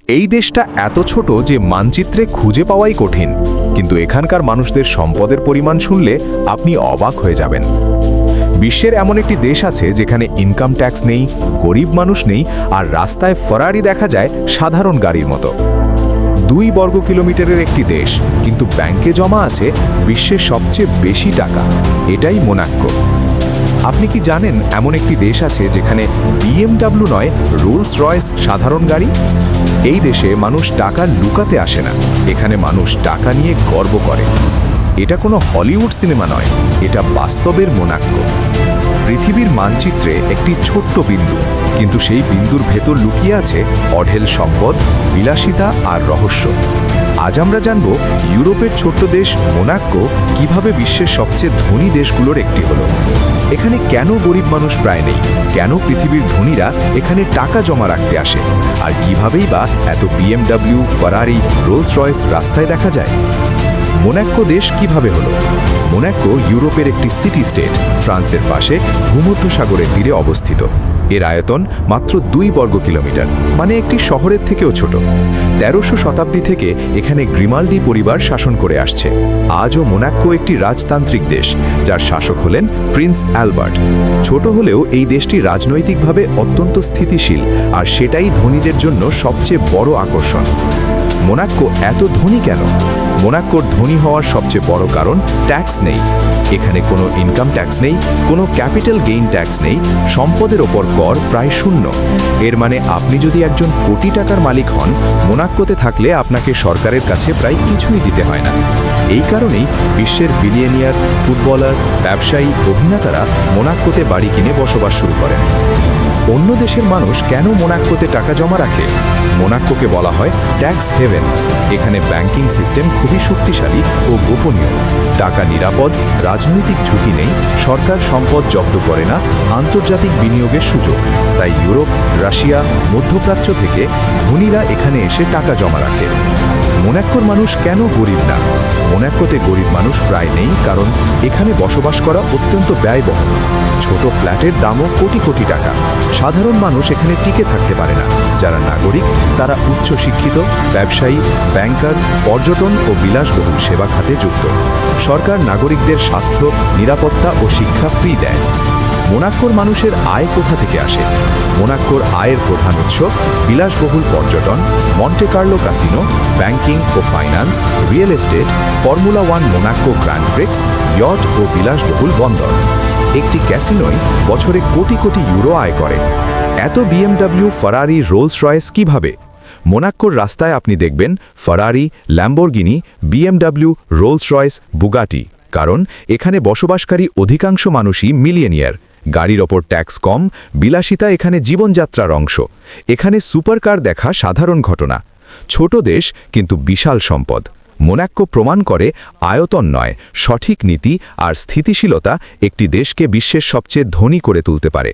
এই দেশটা এত ছোট যে মানচিত্রে খুঁজে পাওয়াই কঠিন, কিন্তু এখানকার মানুষদের সম্পদের পরিমাণ শুনলে আপনি অবাক হয়ে যাবেন। বিশ্বের এমন একটি দেশ আছে যেখানে ইনকাম ট্যাক্স নেই, গরিব মানুষ নেই, আর রাস্তায় ফেরারি দেখা যায় সাধারণ গাড়ির মতো। 2 বর্গ কিলোমিটারের একটি দেশ, কিন্তু ব্যাংকে জমা আছে বিশ্বের সবচেয়ে বেশি টাকা। এটাই মোনাক্কো। আপনি কি জানেন এমন একটি দেশ আছে যেখানে BMW নয়, রোলস রয়েস সাধারণ গাড়ি? এই দেশে মানুষ টাকা লুকাতে আসে না, এখানে মানুষ টাকা নিয়ে গর্ব করে। এটা কোনো হলিউড সিনেমা নয়, এটা বাস্তবের মোনাক্কো। পৃথিবীর মানচিত্রে একটি ছোট্ট বিন্দু, কিন্তু সেই বিন্দুর ভেতর লুকিয়ে আছে অঢেল সম্পদ, বিলাসিতা আর রহস্য। আজ আমরা জানব ইউরোপের ছোট্ট দেশ মোনাক্কো কিভাবে বিশ্বের সবচেয়ে ধনী দেশগুলোর একটি হলো। এখানে কেন গরিব মানুষ প্রায় নেই, কেন পৃথিবীর ধনীরা এখানে টাকা জমা রাখতে আসে, আর কিভাবেই বা এত BMW, ফেরারি, রোলস রয়েস রাস্তায় দেখা যায়। মোনাক্কো দেশ কিভাবে হলো? মোনাক্কো ইউরোপের একটি সিটি স্টেট, ফ্রান্সের পাশে ভূমধ্যসাগরের তীরে অবস্থিত। এর আয়তন মাত্র 2 বর্গ কিলোমিটার, মানে একটি শহরের থেকেও ছোট। 1300 শতাব্দী থেকে এখানে গ্রিমাল্ডি পরিবার শাসন করে আসছে। আজও মোনাক্কো একটি রাজতান্ত্রিক দেশ, যার শাসক হলেন প্রিন্স অ্যালবার্ট। ছোট হলেও এই দেশটি রাজনৈতিকভাবে অত্যন্ত স্থিতিশীল, আর সেটাই ধনীদের জন্য সবচেয়ে বড় আকর্ষণ। মোনাক্কো এত ধনী কেন? মোনাক্কোর ধনী হওয়ার সবচেয়ে বড় কারণ ট্যাক্স নেই। এখানে কোনো ইনকাম ট্যাক্স নেই, কোনো ক্যাপিটাল গেইন ট্যাক্স নেই, সম্পদের ওপর কর প্রায় শূন্য। এর মানে আপনি যদি একজন কোটি টাকার মালিক হন, মোনাক্কোতে থাকলে আপনাকে সরকারের কাছে প্রায় কিছুই দিতে হয় না। এই কারণেই বিশ্বের বিলিয়নিয়ার, ফুটবলার, ব্যবসায়ী, অভিনেতারা মোনাক্কোতে বাড়ি কিনে বসবাস শুরু করেন। অন্য দেশের মানুষ কেন মোনাক্কোতে টাকা জমা রাখে? মোনাক্কোকে বলা হয় ট্যাক্স হেভেন। এখানে ব্যাংকিং সিস্টেম খুবই শক্তিশালী ও গোপনীয়। টাকা নিরাপদ, রাজনৈতিক ঝুঁকি নেই, সরকার সম্পদ জব্দ করে না, আন্তর্জাতিক বিনিয়োগের সুযোগ। তাই ইউরোপ, রাশিয়া, মধ্যপ্রাচ্য থেকে ধনীরা এখানে এসে টাকা জমা রাখে। মোনাক্কোর মানুষ কেন গরিব না? মোনাক্কোতে গরিব মানুষ প্রায় নেই, কারণ এখানে বসবাস করা অত্যন্ত ব্যয়বহুল। ছোট ফ্ল্যাটের দামও কোটি কোটি টাকা। সাধারণ মানুষ এখানে টিকে থাকতে পারে না। যারা নাগরিক তারা উচ্চশিক্ষিত, ব্যবসায়ী, ব্যাংকার, পর্যটন ও বিলাসবহুল সেবা খাতে যুক্ত। সরকার নাগরিকদের স্বাস্থ্য, নিরাপত্তা ও শিক্ষা ফ্রি দেয়। মোনাক্কোর মানুষের আয় কোথা থেকে আসে? মোনাক্কোর আয়ের প্রধান উৎস বিলাসবহুল পর্যটন, মন্টে কার্লো ক্যাসিনো, ব্যাংকিং ও finance, real estate, formula 1 Monaco Grand Prix, yacht ও বিলাসবহুল বন্দর। একটি ক্যাসিনোই বছরে কোটি কোটি ইউরো আয় করে। এত BMW, ফেরারি, রোলস রয়েস কিভাবে? মোনাক্কোর রাস্তায় আপনি দেখবেন Ferrari, Lamborghini, BMW, Rolls Royce, Bugatti. কারণ এখানে বসবাসকারী অধিকাংশ মানুষই মিলিয়নিয়ার। গাড়ির ওপর ট্যাক্স কম, বিলাসিতা এখানে জীবনযাত্রার অংশ। এখানে সুপারকার দেখা সাধারণ ঘটনা। ছোট দেশ কিন্তু বিশাল সম্পদ। মোনাক্কো প্রমাণ করে আয়তন নয়, সঠিক নীতি আর স্থিতিশীলতা একটি দেশকে বিশ্বের সবচেয়ে ধনী করে তুলতে পারে।